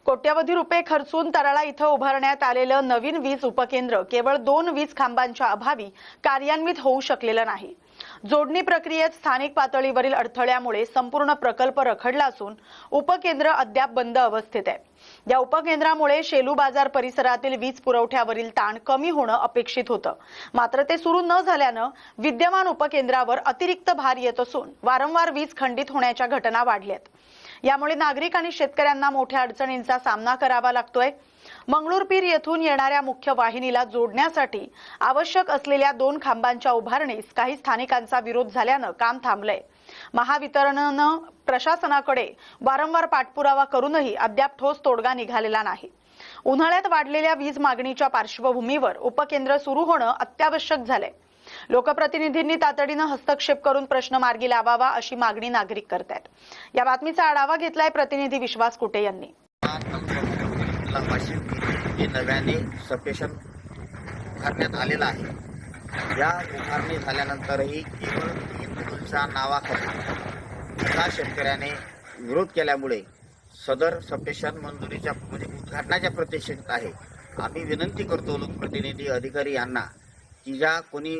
कोट्यवधी रुपये खर्चून तराळा इथं उभारण्यात आलेलं नवीन वीज उपकेंद्र केवळ 2 वीज खांबांच्या अभावी कार्यान्वित होऊ शकलेलं नाही। जोडणी प्रक्रियेत स्थानिक पातळीवरील अडथळ्यामुळे संपूर्ण प्रकल्प रखडला असून उपकेंद्र अद्याप बंद अवस्थेत आहे। या उपकेंद्रामुळे शेलू बाजार परिसरातील वीज पुरवठ्यावरील ताण कमी होणं अपेक्षित होतं, मात्र ते सुरू न झाल्यानं विद्यमान उपकेंद्रावर अतिरिक्त भार येत असून वारंवार वीज खंडित होण्याच्या घटना वाढल्यात। यामुळे नागरिक आणि शेतकऱ्यांना मोठ्या अडचणींचा सामना करावा लागतोय। मंगळूरपीर येथून येणाऱ्या मुख्य वाहिनीला जोडण्यासाठी आवश्यक असलेल्या 2 खांबांच्या उभारणीस काही स्थानिकांचा विरोध झाल्यानं काम थांबलंय। महावितरणनं प्रशासनाकडे वारंवार पाठपुरावा करूनही अद्याप ठोस तोडगा निघालेला नाही। उन्हाळ्यात वाढलेल्या वीज मागणीच्या पार्श्वभूमीवर उपकेंद्र सुरू होणं अत्यावश्यक झालंय। लोकप्रतिनिधींनी तातडीनं हस्तक्षेप करून प्रश्न मार्गी लावावा अशी मागणी नागरिक करतात। या बातमीचा आढावा घेतलाय प्रतिनिधी विश्वास कुटे यांनी। नव्याने सबस्टेशन उभारण्यात आलेला आहे। या उभारणी झाल्यानंतरही केवळ 3 पोलच्या नावाखाली एका शेतकऱ्याने विरोध केल्यामुळे सदर सबस्टेशन मंजुरीच्या उद्घाटनाच्या प्रतीक्षेत आहे। आम्ही विनंती करतो लोकप्रतिनिधी अधिकारी यांना की ज्या कोणी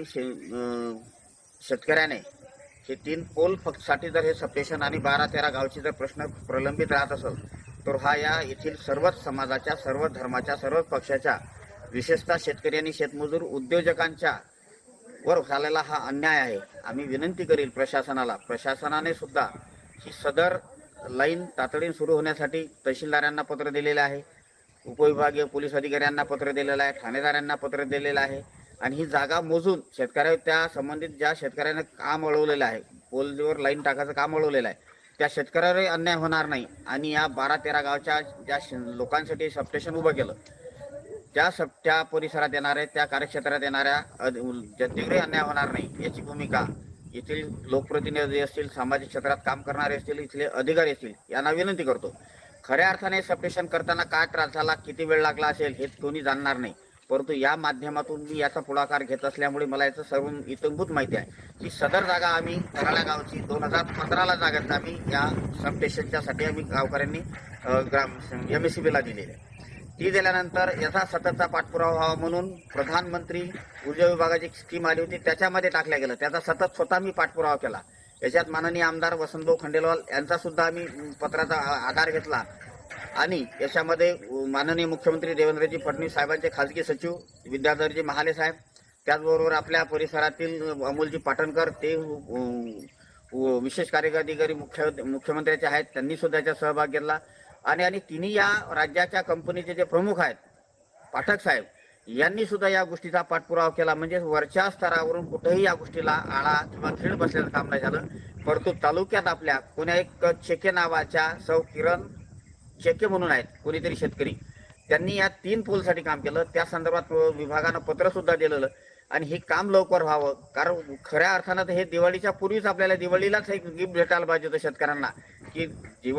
शेतकऱ्याने हे 3 पोल साठी जर हे सबस्टेशन आणि 12-13 गावचे जर प्रश्न प्रलंबित राहत असेल तर हा या येथील सर्वच समाजाच्या, सर्व धर्माच्या, सर्व पक्षाच्या, विशेषतः शेतकरी आणि शेतमजूर उद्योजकांच्या वर झालेला हा अन्याय आहे। आम्ही विनंती करील प्रशासनाने सुद्धा ही सदर लाईन तातडीने सुरू होण्यासाठी तहसीलदारांना पत्र दिलेले आहे, उपविभागीय पोलीस अधिकाऱ्यांना पत्र दिलेलं आहे, ठाणेदारांना पत्र दिलेलं आहे आणि ही जागा मोजून शेतकऱ्या त्या संबंधित ज्या शेतकऱ्याने काम अडवलेलं आहे, पोलवर लाईन टाकायचं काम अडवलेलं आहे, त्या शेतकऱ्यावरही अन्याय होणार नाही आणि या 12-13 गावच्या ज्या लोकांसाठी सबस्टेशन उभं केलं त्या परिसरात येणाऱ्या, त्या कार्यक्षेत्रात येणाऱ्या जनतेवरही अन्याय होणार नाही याची भूमिका येथील लोकप्रतिनिधी असतील, सामाजिक क्षेत्रात काम करणारे असतील, इथले अधिकारी असतील यांना विनंती करतो। खऱ्या अर्थाने सबस्टेशन करताना काय त्रास झाला, किती वेळ लागला असेल हे कोणी जाणणार नाही, परंतु या माध्यमातून मी याचा पुढाकार घेत असल्यामुळे मला याचं सर्व इतंभूत माहिती आहे की सदर जागा आम्ही तराळा गावची 2015ला जागा आम्ही या सबस्टेशनच्यासाठी आम्ही गावकऱ्यांनी MSCBला दिलेली आहे। ती दिल्यानंतर याचा सततचा पाठपुरावा व्हावा म्हणून प्रधानमंत्री ऊर्जा विभागाची स्कीम आली होती, त्याच्यामध्ये टाकल्या गेलं, त्याचा सतत स्वतः मी पाठपुरावा केला। याच्यात माननीय आमदार वसंतभाऊ खंडेलवाल यांचा सुद्धा आम्ही पत्राचा आधार घेतला आणि याच्यामध्ये माननीय मुख्यमंत्री देवेंद्रजी फडणवीस साहेबांचे खासगी सचिव विद्याधरजी महाले साहेब, त्याचबरोबर आपल्या परिसरातील अमोलजी पाटणकर, ते विशेष कार्यकारी अधिकारी मुख्यमंत्र्याचे आहेत, त्यांनी सुद्धा याचा सहभाग घेतला आणि तिन्ही या राज्याच्या कंपनीचे जे प्रमुख आहेत पाठक साहेब यांनी सुद्धा या गोष्टीचा पाठपुरावा केला। म्हणजे वरच्या स्तरावरून कुठेही या गोष्टीला आळा किंवा खीळ बसल्याचं काम नाही झालं, परंतु तालुक्यात आपल्या कोण्या एक चेके नावाच्या सौ किरण चेके म्हणून आहेत कोणीतरी शेतकरी, त्यांनी या 3 पोलसाठी काम केलं। त्या संदर्भात विभागानं पत्र सुद्धा दिलेलं आणि हे काम लवकर व्हावं, कारण खऱ्या अर्थानं हे दिवाळीच्या पूर्वीच आपल्याला दिवाळीलाच एक गिफ्ट भेटायला पाहिजे होतं शेतकऱ्यांना की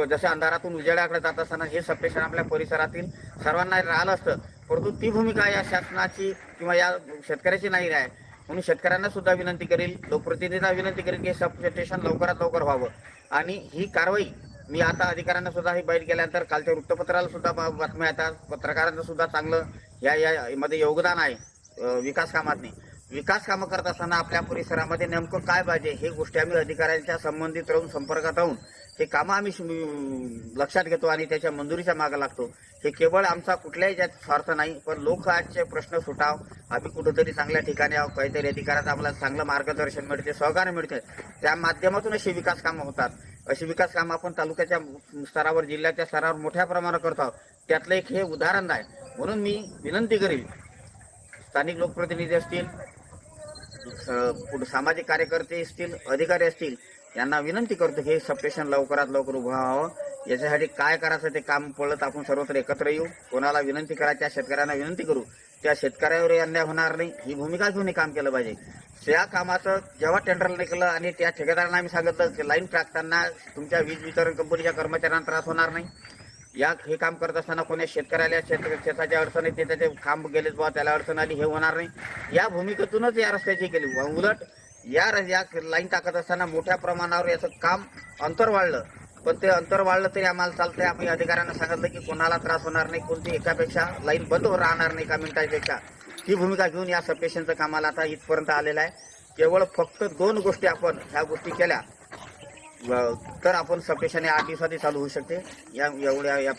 जसं अंधारातून उजेडाकडे जात असताना हे सबस्टेशन आपल्या परिसरातील सर्वांना राहिलं असतं, परंतु ती भूमिका या शासनाची किंवा या शेतकऱ्याची नाही आहे। म्हणून शेतकऱ्यांना सुद्धा विनंती करेल, लोकप्रतिनिधींना विनंती करेल की सबस्टेशन लवकरात लवकर व्हावं आणि ही कारवाई मी आता अधिकाऱ्यांना सुद्धा ही बैठ केल्यानंतर कालच्या वृत्तपत्राला सुद्धा बातम्या येतात, पत्रकारांचं सुद्धा चांगलं यामध्ये योगदान आहे। विकास कामं करत असताना आपल्या परिसरामध्ये नेमकं काय पाहिजे हे गोष्टी आम्ही अधिकाऱ्यांच्या संबंधित राहून संपर्कात राहून हे कामं आम्ही लक्षात घेतो आणि त्याच्या मंजुरीच्या मागे लागतो। हे केवळ आमचा कुठल्याही याच्यात स्वार्थ नाही, पण लोकांचे प्रश्न सुटाव, आम्ही कुठेतरी चांगल्या ठिकाणी आहोत, काहीतरी अधिकाऱ्याचं आम्हाला चांगलं मार्गदर्शन मिळते, सहकार्य मिळते, त्या माध्यमातून अशी विकास कामं होतात। अशी विकास कामं आपण तालुक्याच्या स्तरावर, जिल्ह्याच्या स्तरावर मोठ्या प्रमाणात करतो आहोत, त्यातलं एक हे उदाहरण आहे। म्हणून मी विनंती करील स्थानिक लोकप्रतिनिधी असतील, सामाजिक कार्यकर्ते असतील, अधिकारी असतील, यांना विनंती करतो हे सबस्टेशन लवकरात लवकर उभं व्हावं। याच्यासाठी काय करायचं ते काम पडलं आपण सर्वत्र एकत्र येऊ, कोणाला विनंती करायच्या शेतकऱ्यांना विनंती करू, त्या शेतकऱ्यावर अन्याय होणार नाही ही भूमिका घेऊन हे काम केलं पाहिजे। त्या कामाचं जेव्हा टेंडर निघालं आणि त्या ठेकेदारांना आम्ही सांगितलं की लाईन टाकताना तुमच्या वीज वितरण कंपनीच्या कर्मचाऱ्यांना त्रास होणार नाही, हे काम करत असताना कोणी शेतकऱ्याला शेताच्या अडचणी ते त्याचे खांब गेलेच बाबा त्याला अडचण आली हे होणार नाही, या भूमिकेतूनच या रस्त्याची केली। उलट या लाईन टाकत असताना मोठ्या प्रमाणावर याचं काम अंतर वाढलं पण ते अंतर वाढलं तरी आम्हाला चालतंय. आम्ही अधिकाऱ्यांना सांगितलं की कोणाला त्रास होणार नाही, कोणती एकापेक्षा लाईन बंद राहणार नाही एका मिनिटापेक्षा. ही भूमिका घेऊन या सबस्टेशनचं कामाला आता इथपर्यंत आलेलं आहे. केवळ फक्त 2 गोष्टी आपण ह्या गोष्टी केल्या तर आपण सबस्टेशन 8 दिवसातही चालू होऊ शकते. या